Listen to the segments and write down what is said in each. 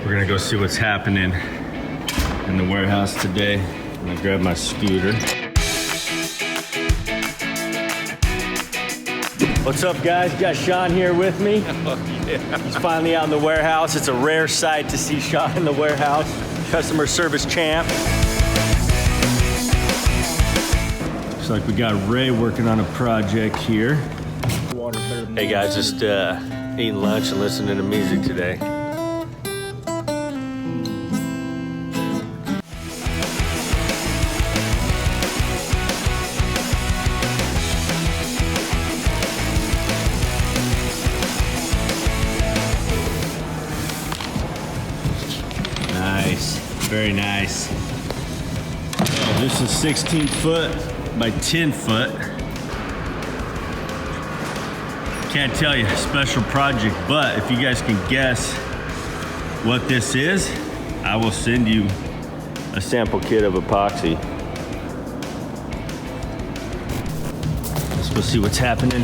We're gonna go see what's happening in the warehouse today. I'm gonna grab my scooter. What's up, guys? Got Sean here with me. Oh, yeah. He's finally out in the warehouse. It's a rare sight to see Sean in the warehouse. Customer service champ. Looks like we got Ray working on a project here. Hey guys, just eating lunch and listening to music today. Nice, very nice. Oh, this is 16 foot by 10 foot. Can't tell you, special project, but if you guys can guess what this is, I will send you a sample kit of epoxy. Let's go see what's happening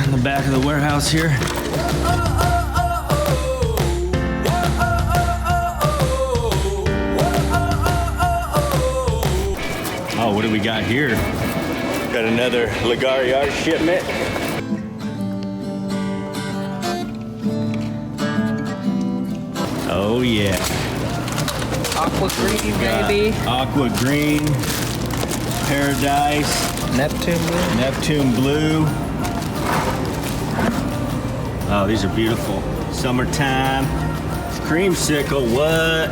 in the back of the warehouse here. Oh, what do we got here? Got another Leggari art shipment. Oh yeah. Aqua green, baby. Aqua green, paradise, Neptune blue. Oh, these are beautiful. Summertime. Creamsicle, what?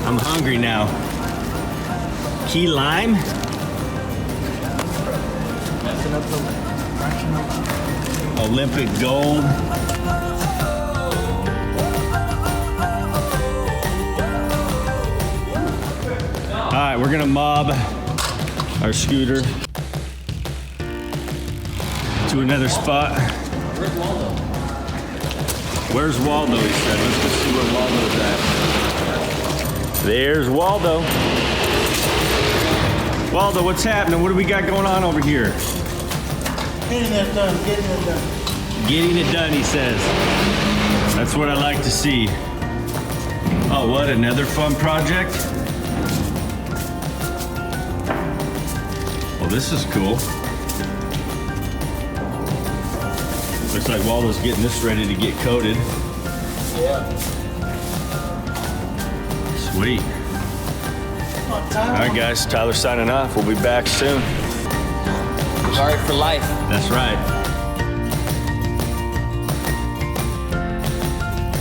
I'm hungry now. Key lime. Olympic gold. All right, we're gonna mob our scooter to another spot. Where's Waldo? Where's Waldo, he said. Let's go see where Waldo's at. There's Waldo. Waldo, what's happening? What do we got going on over here? Getting it done, getting it done. Getting it done, he says. That's what I like to see. Oh, what, another fun project? Well, this is cool. Looks like Waldo's getting this ready to get coated. Yeah. Sweet. All right, guys, Tyler signing off. We'll be back soon. Leggari for life. That's right.